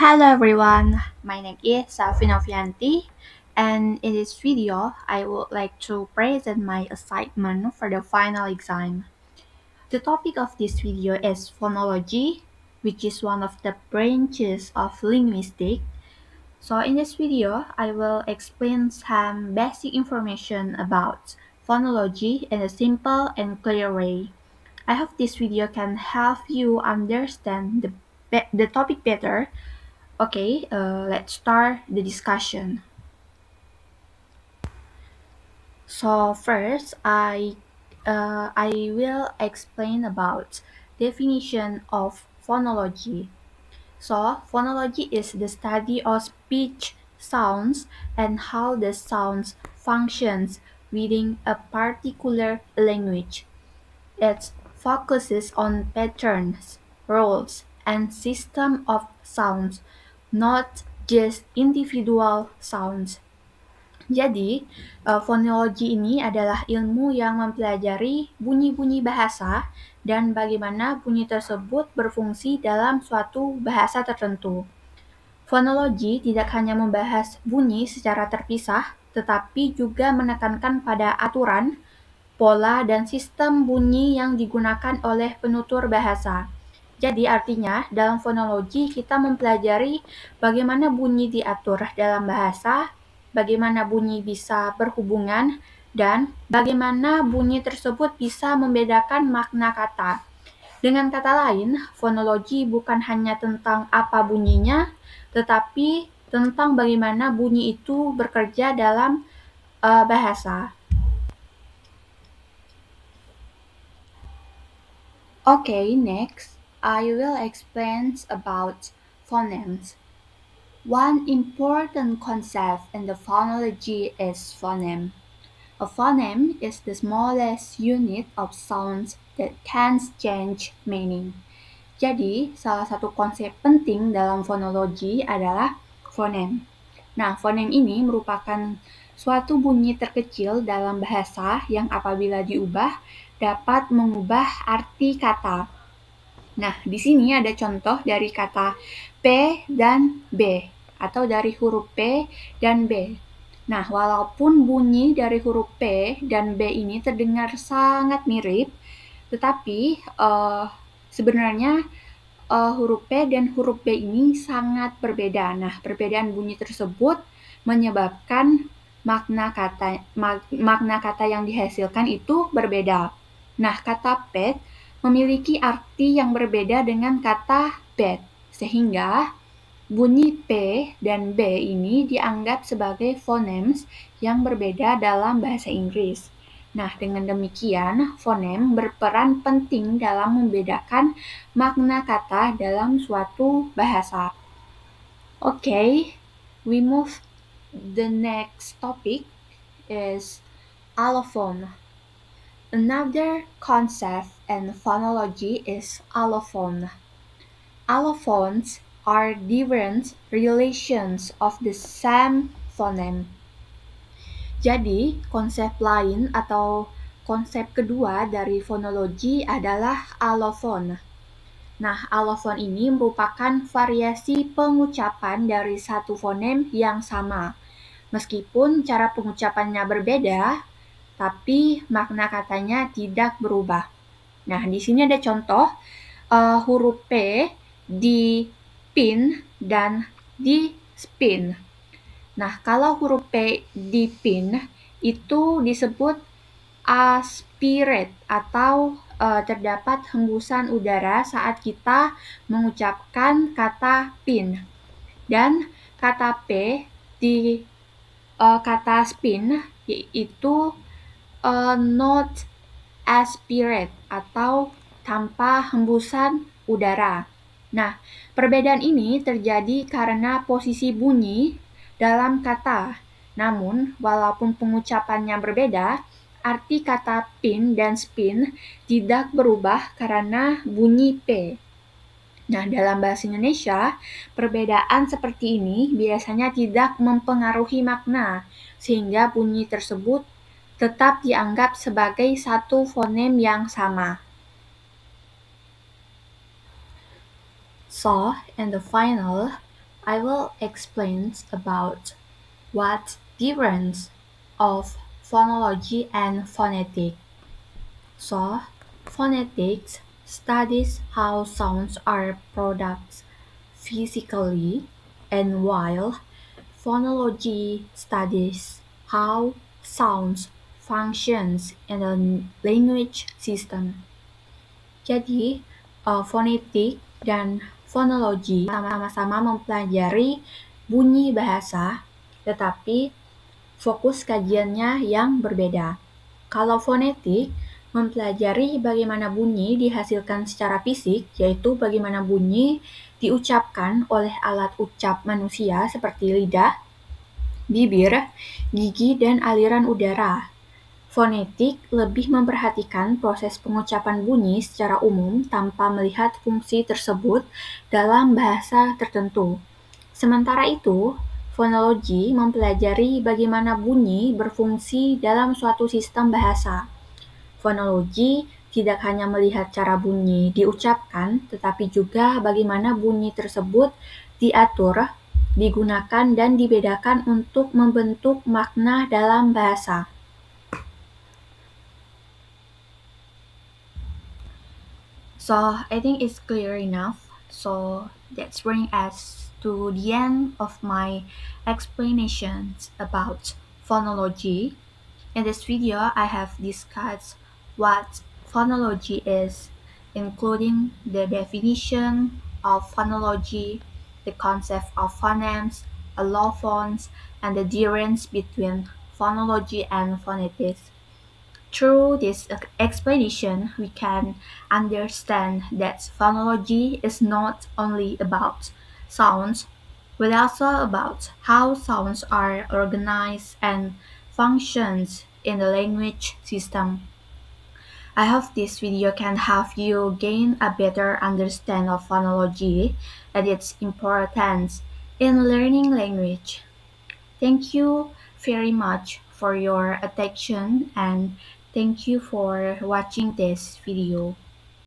Hello everyone, my name is Safinovianti, and in this video, I would like to present my assignment for the final exam. The topic of this video is phonology, which is one of the branches of linguistics. So in this video, I will explain some basic information about phonology in a simple and clear way. I hope this video can help you understand the topic better. Okay, let's start the discussion. So first, I will explain about definition of phonology. So phonology is the study of speech sounds and how the sounds functions within a particular language. It focuses on patterns, rules, and system of sounds, not just individual sounds. Jadi, fonologi ini adalah ilmu yang mempelajari bunyi-bunyi bahasa dan bagaimana bunyi tersebut berfungsi dalam suatu bahasa tertentu. Fonologi tidak hanya membahas bunyi secara terpisah, tetapi juga menekankan pada aturan, pola, dan sistem bunyi yang digunakan oleh penutur bahasa. Jadi artinya dalam fonologi kita mempelajari bagaimana bunyi diatur dalam bahasa, bagaimana bunyi bisa berhubungan, dan bagaimana bunyi tersebut bisa membedakan makna kata. Dengan kata lain, fonologi bukan hanya tentang apa bunyinya, tetapi tentang bagaimana bunyi itu bekerja dalam bahasa. Okay, next, I will explain about phonemes. One important concept in the phonology is phoneme. A phoneme is the smallest unit of sounds that can change meaning. Jadi, salah satu konsep penting dalam fonologi adalah phoneme. Nah, phoneme ini merupakan suatu bunyi terkecil dalam bahasa yang apabila diubah dapat mengubah arti kata. Nah, di sini ada contoh dari kata P dan B, atau dari huruf P dan B. Nah, walaupun bunyi dari huruf P dan B ini terdengar sangat mirip, tetapi sebenarnya huruf P dan huruf B ini sangat berbeda. Nah, perbedaan bunyi tersebut menyebabkan makna kata yang dihasilkan itu berbeda. Nah, kata pet memiliki arti yang berbeda dengan kata bed, sehingga bunyi P dan B ini dianggap sebagai phonemes yang berbeda dalam bahasa Inggris. Nah, dengan demikian, fonem berperan penting dalam membedakan makna kata dalam suatu bahasa. Okay, we move the next topic is allophone. Another concept in phonology is allophone. Allophones are different relations of the same phoneme. Jadi, konsep lain atau konsep kedua dari fonologi adalah allophone. Nah, allophone ini merupakan variasi pengucapan dari satu fonem yang sama. Meskipun cara pengucapannya berbeda, tapi makna katanya tidak berubah. Nah, di sini ada contoh huruf P di pin dan di spin. Nah, kalau huruf P di pin itu disebut aspirate atau terdapat hembusan udara saat kita mengucapkan kata pin. Dan kata P di kata spin itu not aspirate atau tanpa hembusan udara. Nah, perbedaan ini terjadi karena posisi bunyi dalam kata. Namun, walaupun pengucapannya berbeda, arti kata pin dan spin tidak berubah karena bunyi P. Nah, dalam bahasa Indonesia, perbedaan seperti ini biasanya tidak mempengaruhi makna, sehingga bunyi tersebut tetap dianggap sebagai satu fonem yang sama. So, in the final, I will explain about what difference of phonology and phonetics. So, phonetics studies how sounds are produced physically, and while phonology studies how sounds functions in a language system. Jadi, fonetik dan fonologi sama-sama mempelajari bunyi bahasa, tetapi fokus kajiannya yang berbeda. Kalau fonetik mempelajari bagaimana bunyi dihasilkan secara fisik, yaitu bagaimana bunyi diucapkan oleh alat ucap manusia seperti lidah, bibir, gigi, dan aliran udara. Fonetik lebih memperhatikan proses pengucapan bunyi secara umum tanpa melihat fungsi tersebut dalam bahasa tertentu. Sementara itu, fonologi mempelajari bagaimana bunyi berfungsi dalam suatu sistem bahasa. Fonologi tidak hanya melihat cara bunyi diucapkan, tetapi juga bagaimana bunyi tersebut diatur, digunakan, dan dibedakan untuk membentuk makna dalam bahasa. So I think it's clear enough. So that's bring us to the end of my explanations about phonology. In this video, I have discussed what phonology is, including the definition of phonology, the concept of phonemes, allophones, and the difference between phonology and phonetics. Through this explanation, we can understand that phonology is not only about sounds, but also about how sounds are organized and functions in the language system. I hope this video can help you gain a better understanding of phonology and its importance in learning language. Thank you very much for your attention and thank you for watching this video.